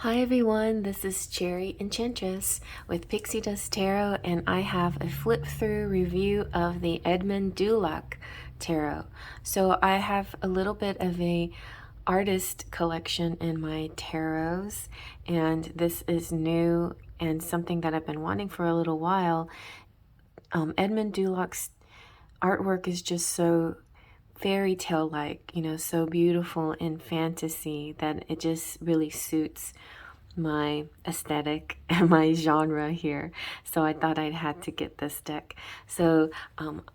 Hi everyone, this is Cherry Enchantress with Pixie Does Tarot, and I have a flip through review of the Edmund Dulac Tarot. So I have a little bit of a artist collection in my tarots, and this is new and something that I've been wanting for a little while. Edmund Dulac's artwork is just so fairy tale like, so beautiful in fantasy that it just really suits my aesthetic and my genre here. So I thought I'd had to get this deck. So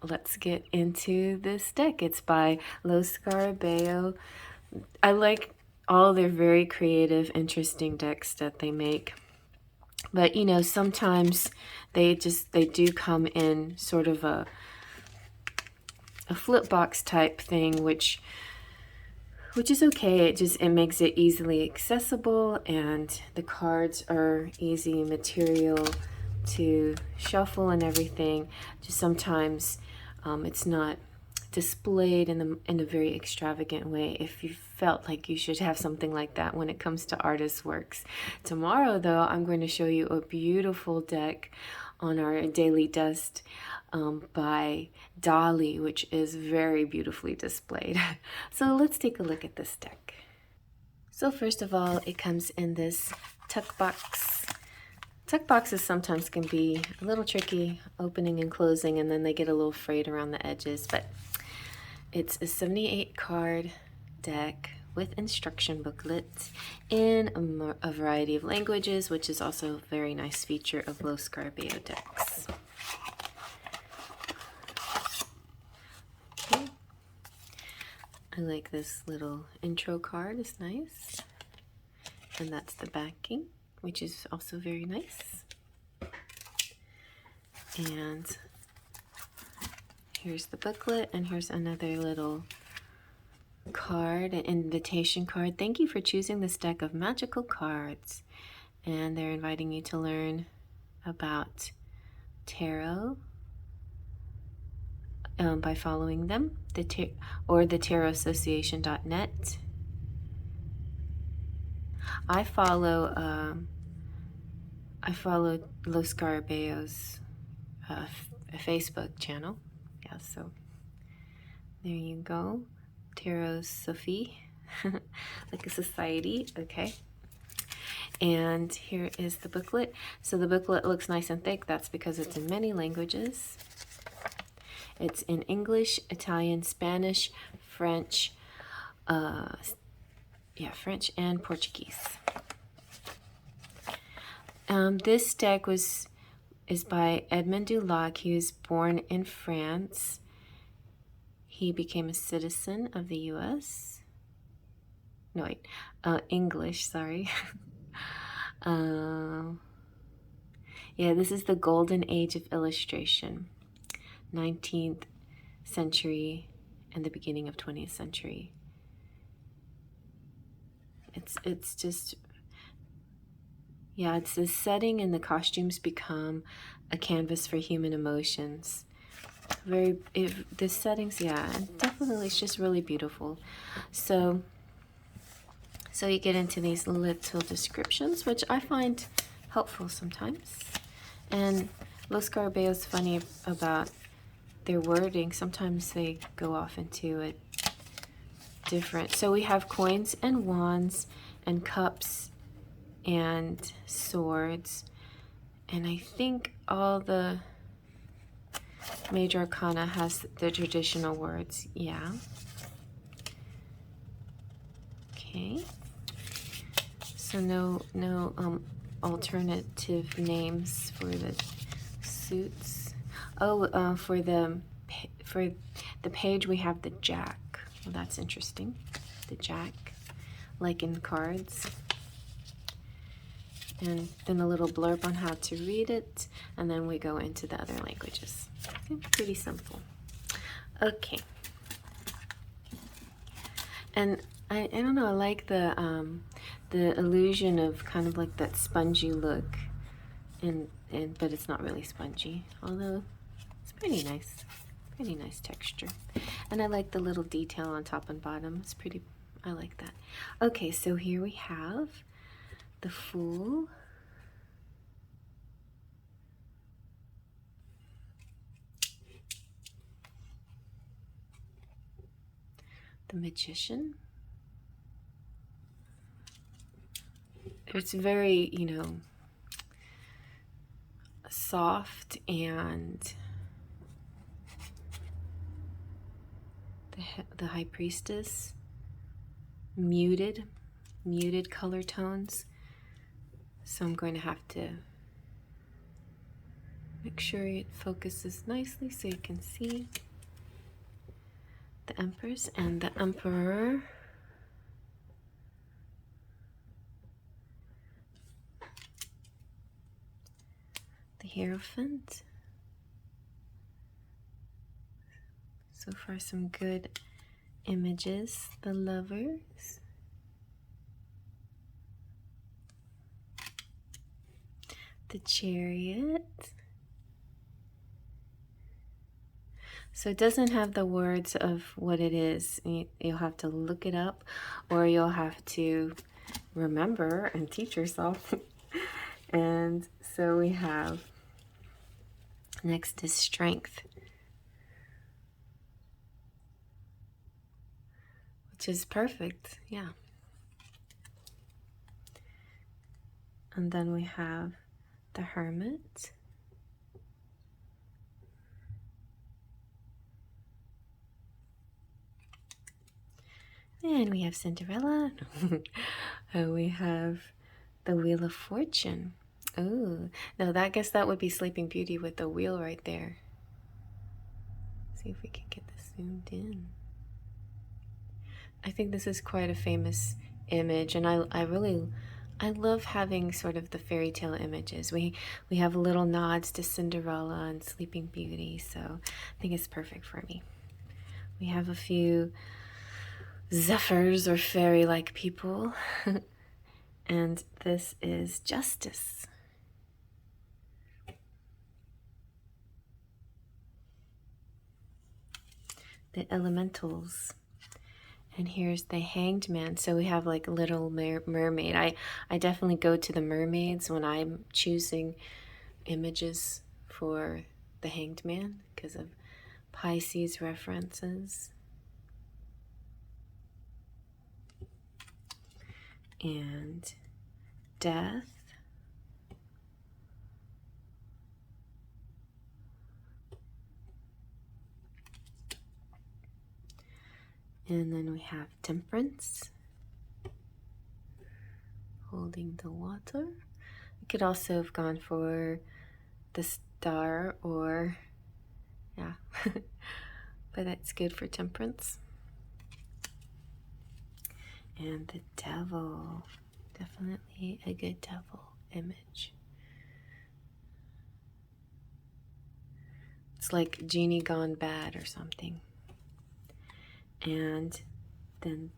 let's get into this deck. It's by Los Scarabeo. I like all their very creative, interesting decks that they make. But sometimes they do come in sort of a flip box type thing, which is okay. It makes it easily accessible, and the cards are easy material to shuffle and everything. Just sometimes it's not displayed in a very extravagant way. If you felt like you should have something like that when it comes to artist works. Tomorrow though, I'm going to show you a beautiful deck on our Daily Dust by Dolly, which is very beautifully displayed. So let's take a look at this deck. So first of all, it comes in this tuck box. Tuck boxes sometimes can be a little tricky opening and closing, and then they get a little frayed around the edges, but it's a 78 card deck with instruction booklets in a variety of languages, which is also a very nice feature of Los Scarabeo decks. Okay. I like this little intro card, it's nice. And that's the backing, which is also very nice. And here's the booklet, and here's another little card, an invitation card. Thank you for choosing this deck of magical cards. And they're inviting you to learn about tarot by following them, or the tarotassociation.net. I follow Los Scarabeo's Facebook channel. Yeah, so there you go. Tarot Sophie, like a society. Okay. And here is the booklet. So the booklet looks nice and thick. That's because it's in many languages. It's in English, Italian, Spanish, French, French and Portuguese. This deck is by Edmund Dulac. He was born in France. He became a citizen of the U.S. No, wait, English, sorry. Yeah, this is the golden age of illustration. 19th century and the beginning of 20th century. It's just, yeah, it's the setting, and the costumes become a canvas for human emotions. The settings, yeah, definitely, it's just really beautiful. So you get into these little descriptions, which I find helpful sometimes. And Los Scarabeo's funny about their wording. Sometimes they go off into a different. So we have coins and wands and cups and swords. And I think all the major arcana has the traditional words. Yeah. Okay. So no alternative names for the suits. Oh, for the page we have the Jack. Well, that's interesting. The Jack, like in cards. And then a little blurb on how to read it, and then we go into the other languages. Okay, pretty simple. Okay. And I don't know, I like the illusion of kind of like that spongy look, but it's not really spongy, although it's pretty nice texture. And I like the little detail on top and bottom. It's pretty, I like that. Okay, so here we have the Fool, the Magician. It's very, soft, and the High Priestess, muted color tones. So I'm going to have to make sure it focuses nicely so you can see the Empress and the Emperor. The Hierophant. So far, some good images. The Lovers. The Chariot. So it doesn't have the words of what it is. You'll have to look it up, or you'll have to remember and teach yourself. And so we have, next is Strength, which is perfect, yeah. And then we have the Hermit. And we have Cinderella. And we have the Wheel of Fortune. Oh, no, I guess that would be Sleeping Beauty with the wheel right there. See if we can get this zoomed in. I think this is quite a famous image, and I love having sort of the fairy tale images. We have little nods to Cinderella and Sleeping Beauty, so I think it's perfect for me. We have a few zephyrs or fairy-like people. And this is Justice. The Elementals. And here's the Hanged Man. So we have like Little Mermaid. I definitely go to the mermaids when I'm choosing images for the Hanged Man because of Pisces references. And Death. And then we have Temperance, holding the water. We could also have gone for the Star, or, yeah, but that's good for Temperance. And the Devil, definitely a good devil image. It's like Genie Gone Bad or something. And then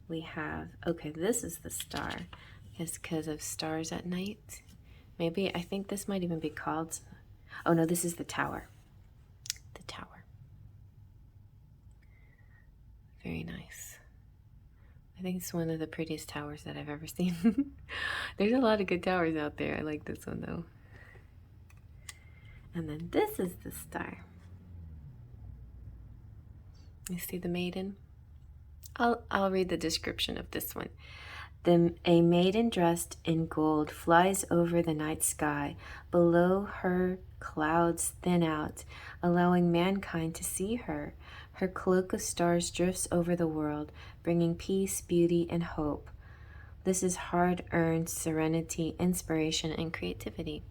we have, okay, this is the Star. It's because of Stars at Night. Maybe, I think this might even be called, oh no, this is the Tower. The Tower. Very nice. I think it's one of the prettiest towers that I've ever seen. There's a lot of good towers out there. I like this one though. And then this is the Star. You see the maiden? I'll read the description of this one. A maiden dressed in gold flies over the night sky. Below her, clouds thin out, allowing mankind to see her. Her cloak of stars drifts over the world, bringing peace, beauty, and hope. This is hard-earned serenity, inspiration, and creativity.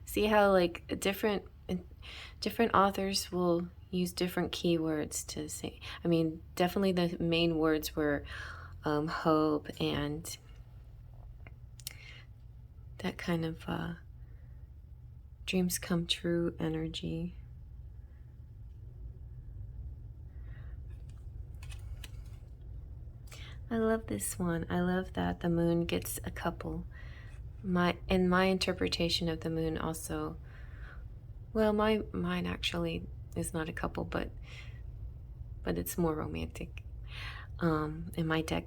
See how like different authors will use different keywords to say. I mean, definitely the main words were hope and that kind of dreams come true energy. I love this one. I love that the moon gets a couple. In my interpretation of the moon also, well, mine actually is not a couple, but it's more romantic. In my deck,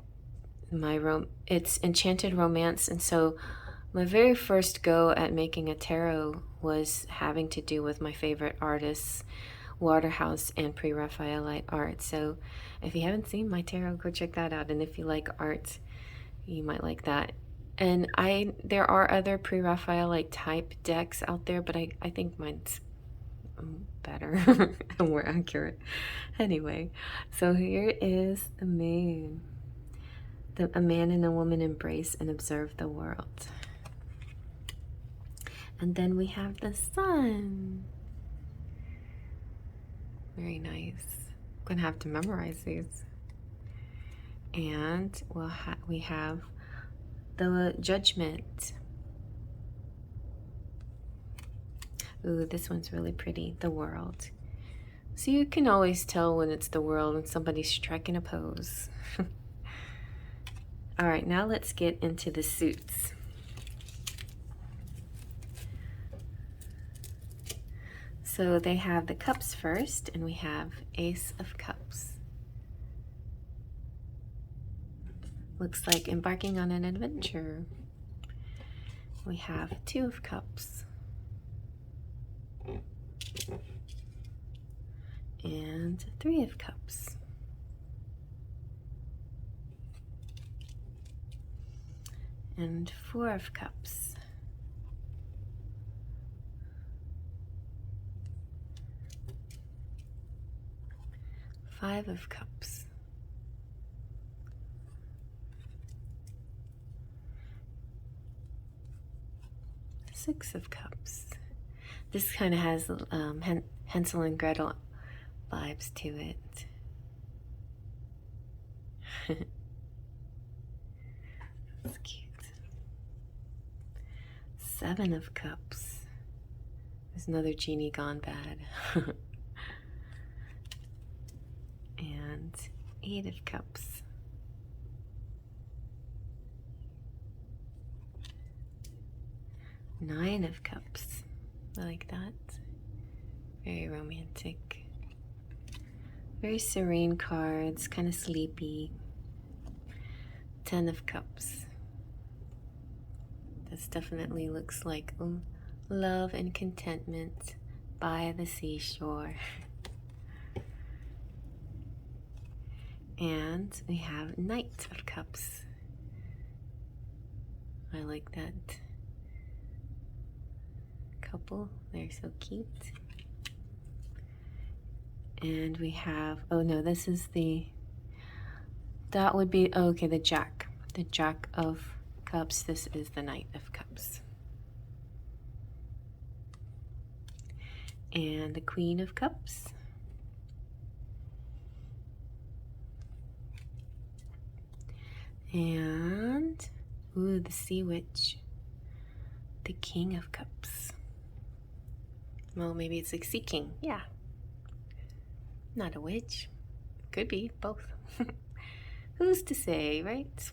it's enchanted romance, and so My very first go at making a tarot was having to do with my favorite artists, Waterhouse and Pre-Raphaelite art. So if you haven't seen my tarot, go check that out. And if you like art, you might like that. And there are other Pre-Raphaelite type decks out there, but I think mine's better and more accurate. Anyway, so here is the moon. A man and a woman embrace and observe the world. And then we have the sun. Very nice. I'm gonna have to memorize these. And we have the judgment. Ooh, this one's really pretty. The world. So you can always tell when it's the world and somebody's striking a pose. All right, now let's get into the suits. So they have the cups first, and we have Ace of Cups. Looks like embarking on an adventure. We have Two of Cups. And Three of Cups. And Four of Cups. Five of Cups. Six of Cups. This kind of has Hansel and Gretel vibes to it. That's cute. Seven of Cups. There's another genie gone bad. And Eight of Cups. Nine of Cups. I like that. Very romantic. Very serene cards, kind of sleepy. 10 of Cups. This definitely looks like love and contentment by the seashore. And we have Knight of Cups. I like that couple. They're so cute. And we have, oh no, this is that would be, oh, okay, the Jack. The Jack of Cups. This is the Knight of Cups. And the Queen of Cups. And, ooh, the Sea Witch. The King of Cups. Well, maybe it's like Sea King. Yeah. Not a witch. Could be, both. Who's to say, right?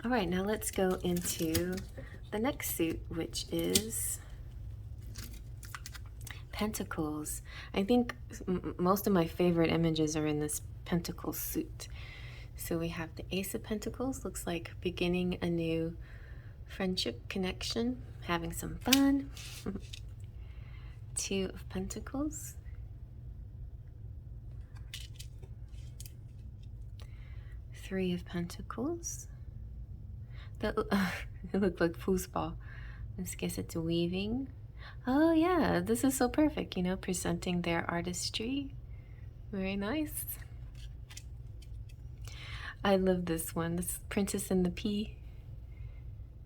All right, now let's go into the next suit, which is Pentacles. I think most of my favorite images are in this Pentacle suit. So we have the Ace of Pentacles, looks like beginning a new friendship connection, having some fun. Two of Pentacles. Three of Pentacles. That it looked like foosball. Let's guess it's weaving. Oh yeah, this is so perfect, you know, presenting their artistry. Very nice. I love this one. This Princess and the Pea.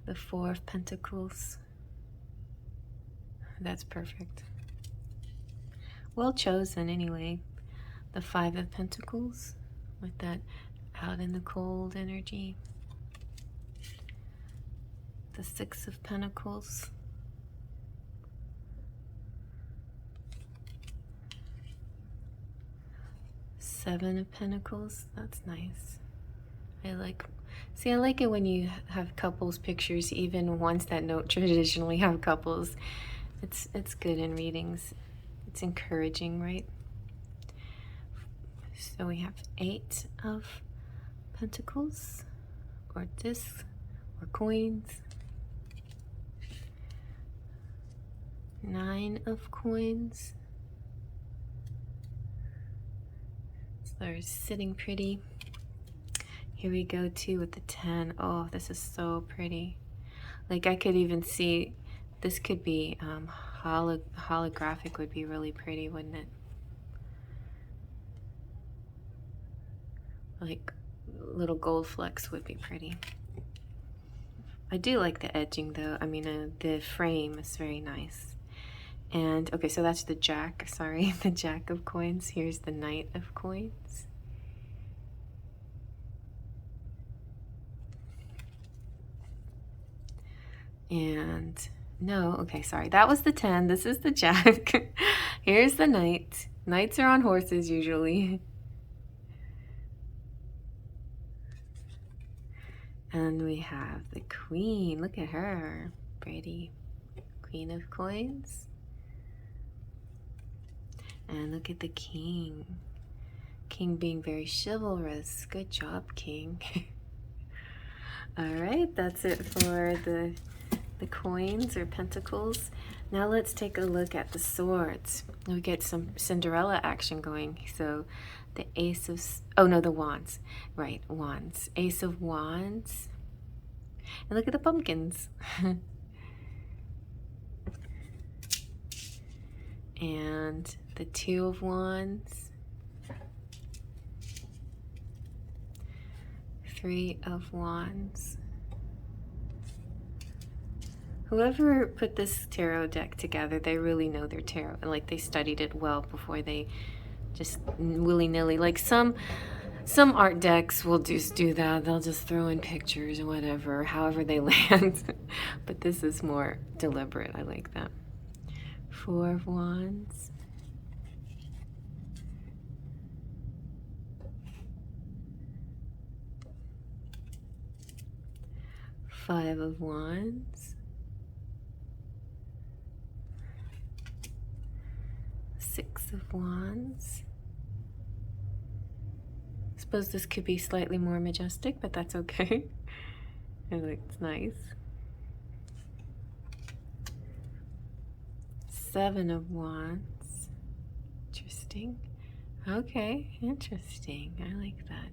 The Four of Pentacles. That's perfect. Well chosen anyway. The Five of Pentacles with that out in the cold energy. The Six of Pentacles. Seven of Pentacles. That's nice. I like it when you have couples pictures, even ones that don't traditionally have couples. It's good in readings. It's encouraging, right? So we have Eight of Pentacles, or discs, or coins. 9 of coins. So they're sitting pretty. Here we go too with the 10. Oh, this is so pretty. Like I could even see, this could be holographic would be really pretty, wouldn't it? Like little gold flecks would be pretty. I do like the edging though. I mean, the frame is very nice. And okay, so that's the jack, sorry, the jack of coins. Here's the knight of coins. And no, okay, sorry, that was the 10. This is the jack. Here's the knight. Knights are on horses usually. And we have the queen. Look at her. Pretty. Queen of coins. And look at the king. King being very chivalrous. Good job, king. All right, that's it for the coins or pentacles. Now let's take a look at the swords. We get some Cinderella action going. So the ace of, oh no, the wands. Right, wands. Ace of wands. And look at the pumpkins. And the 2 of wands. 3 of wands. Whoever put this tarot deck together, they really know their tarot, and like they studied it well before they just willy-nilly. Like some art decks will just do that. They'll just throw in pictures or whatever, however they land. But this is more deliberate. I like that. 4 of wands. 5 of wands. 6 of wands. I suppose this could be slightly more majestic, but that's okay. It's nice. 7 of wands. Interesting. Okay, interesting. I like that.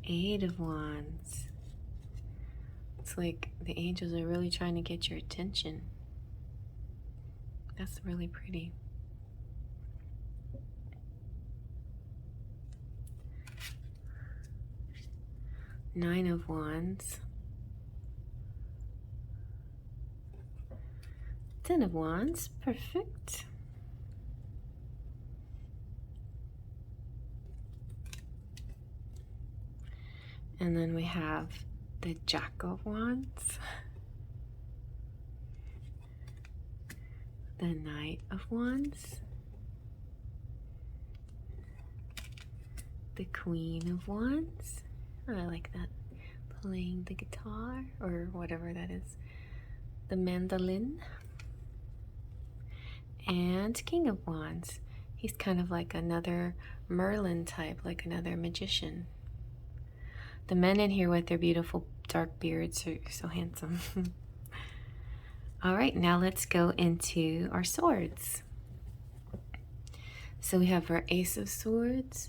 8 of wands. It's like the angels are really trying to get your attention. That's really pretty. 9 of wands. 10 of wands. Perfect. And then we have the Jack of Wands, the Knight of Wands, the Queen of Wands. Oh, I like that. Playing the guitar or whatever that is. The mandolin. And King of Wands. He's kind of like another Merlin type, like another magician. The men in here with their beautiful dark beards are so handsome. All right, now let's go into our swords. So we have our Ace of Swords,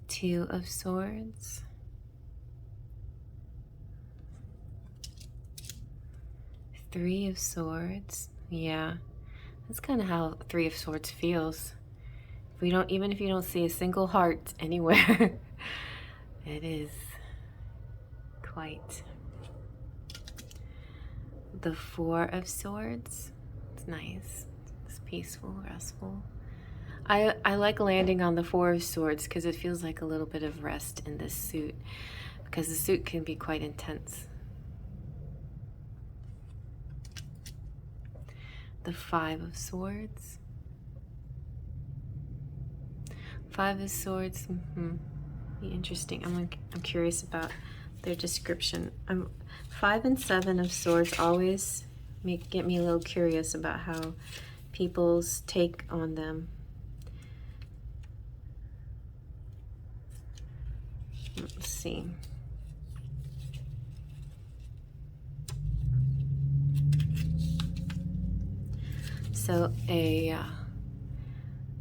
Two of Swords, Three of Swords. Yeah, that's kind of how Three of Swords feels. We don't, even if you don't see a single heart anywhere, it is quite. The Four of Swords. It's nice. It's peaceful, restful. I like landing on the Four of Swords because it feels like a little bit of rest in this suit, because the suit can be quite intense. The Five of Swords. Five of Swords. Interesting. I'm curious about their description. 5 and 7 of Swords always get me a little curious about how people's take on them. Let's see. So a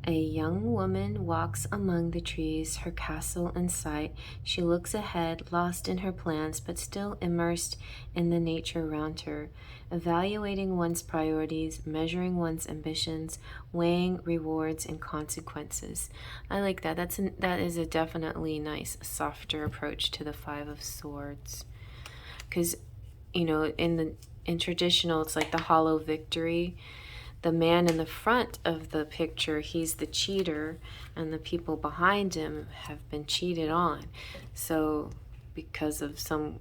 young woman walks among the trees, her castle in sight. She looks ahead, lost in her plans, but still immersed in the nature around her, evaluating one's priorities, measuring one's ambitions, weighing rewards and consequences. I like that. That is a definitely nice, softer approach to the Five of Swords. Because, you know, in traditional, it's like the hollow victory. The man in the front of the picture, he's the cheater, and the people behind him have been cheated on. So because of some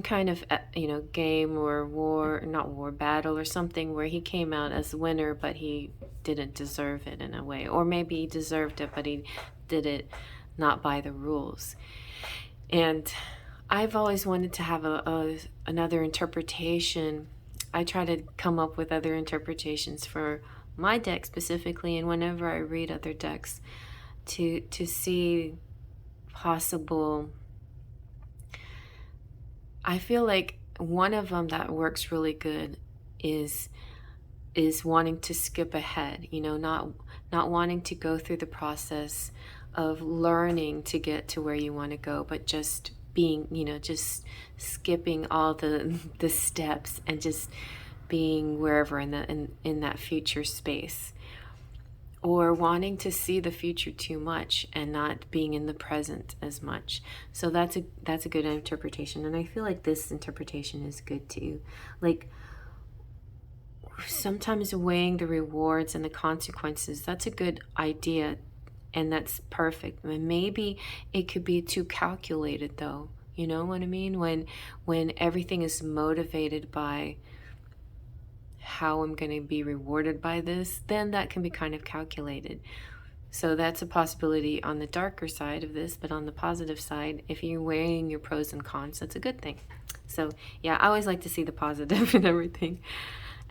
kind of, you know, game or war, not war, battle or something, where he came out as the winner, but he didn't deserve it in a way. Or maybe he deserved it, but he did it not by the rules. And I've always wanted to have another interpretation. I try to come up with other interpretations for my deck specifically, and whenever I read other decks, to see possible. I feel like one of them that works really good is wanting to skip ahead. You know, not wanting to go through the process of learning to get to where you want to go, but just being, you know, just skipping all the steps and just being wherever in that future space, or wanting to see the future too much and not being in the present as much. So that's a good interpretation, and I feel like this interpretation is good too. Like, sometimes weighing the rewards and the consequences, that's a good idea. And that's perfect. And maybe it could be too calculated, though. You know what I mean? When everything is motivated by how I'm going to be rewarded by this, then that can be kind of calculated. So that's a possibility on the darker side of this. But on the positive side, if you're weighing your pros and cons, that's a good thing. So yeah, I always like to see the positive in everything.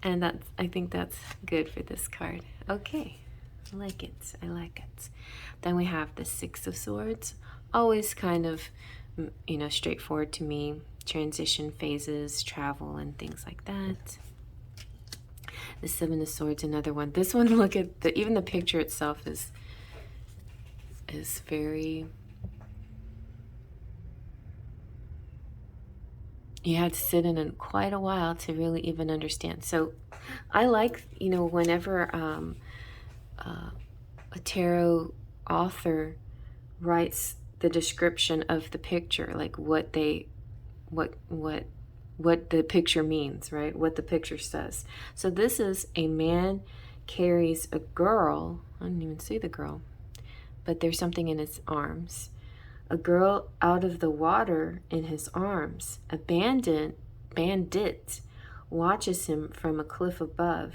And I think that's good for this card. Okay. I like it. I like it. Then we have the Six of Swords. Always kind of, you know, straightforward to me. Transition phases, travel, and things like that. The Seven of Swords, another one. This one, look at even the picture itself is very. You had to sit in it quite a while to really even understand. So, I like, you know, whenever a tarot author writes the description of the picture, like what the picture means, right? What the picture says. So this is a man carries a girl. I didn't even see the girl, but there's something in his arms. A girl out of the water in his arms. A bandit watches him from a cliff above.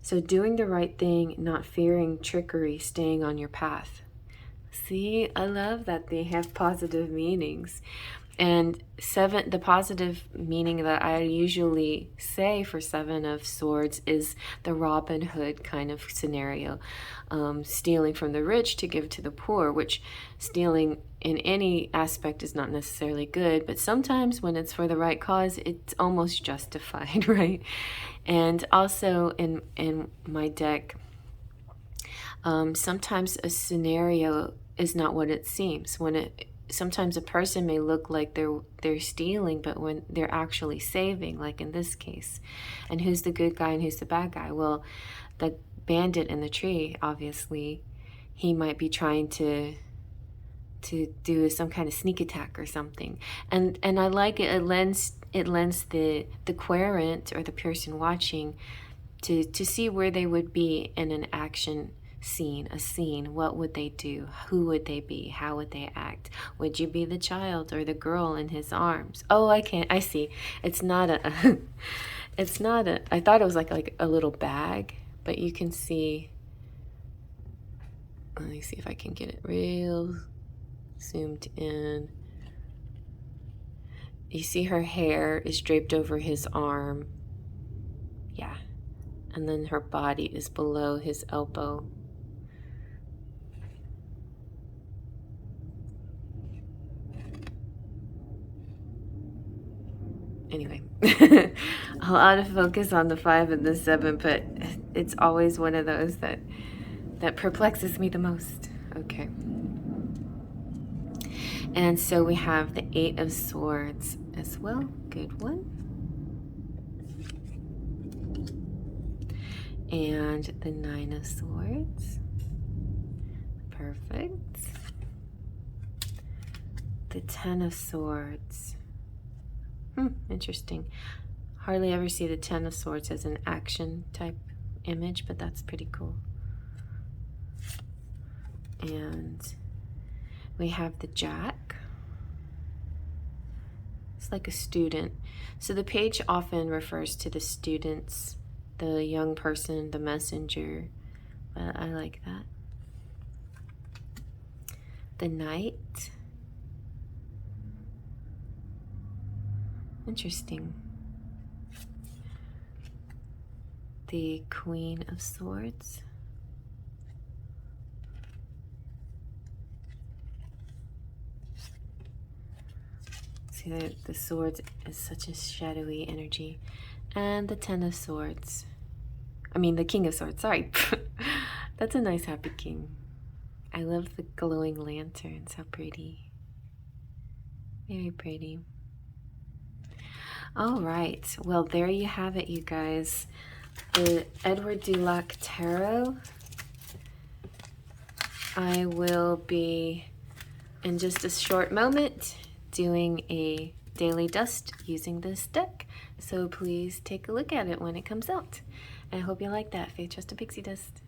So doing the right thing, not fearing trickery, staying on your path. See, I love that they have positive meanings. And the positive meaning that I usually say for Seven of Swords is the Robin Hood kind of scenario. Stealing from the rich to give to the poor, which stealing in any aspect is not necessarily good, but sometimes when it's for the right cause, it's almost justified, right? And also in my deck, sometimes a scenario is not what it seems. Sometimes a person may look like they're stealing, but when they're actually saving, like in this case. And who's the good guy and who's the bad guy? Well, the bandit in the tree, obviously, he might be trying to do some kind of sneak attack or something. And I like it. It lends the querent or the person watching to see where they would be in an action scene, a scene. What would they do? Who would they be? How would they act? Would you be the child or the girl in his arms? Oh, I see. It's not a I thought it was like a little bag, but you can see, let me see if I can get it real zoomed in. You see her hair is draped over his arm. Yeah. And then her body is below his elbow. anyway, I'll autofocus on the 5 and the 7, but it's always one of those that perplexes me the most. Okay. And so we have the 8 of Swords as well. Good one. And the 9 of Swords. Perfect. The 10 of Swords. Interesting. Hardly ever see the 10 of Swords as an action type image, but that's pretty cool. And we have the Jack. It's like a student. So the page often refers to the students, the young person, the messenger. But I like that. The Knight. Interesting. The Queen of Swords. See, the swords is such a shadowy energy. And the 10 of Swords. I mean, the King of Swords, sorry. That's a nice happy king. I love the glowing lanterns, how pretty. Very pretty. All right, well, there you have it, you guys. The Edward Dulac Tarot. I will be, in just a short moment, doing a daily dust using this deck. So please take a look at it when it comes out. I hope you like that. Faith, Trust, and Pixie Dust.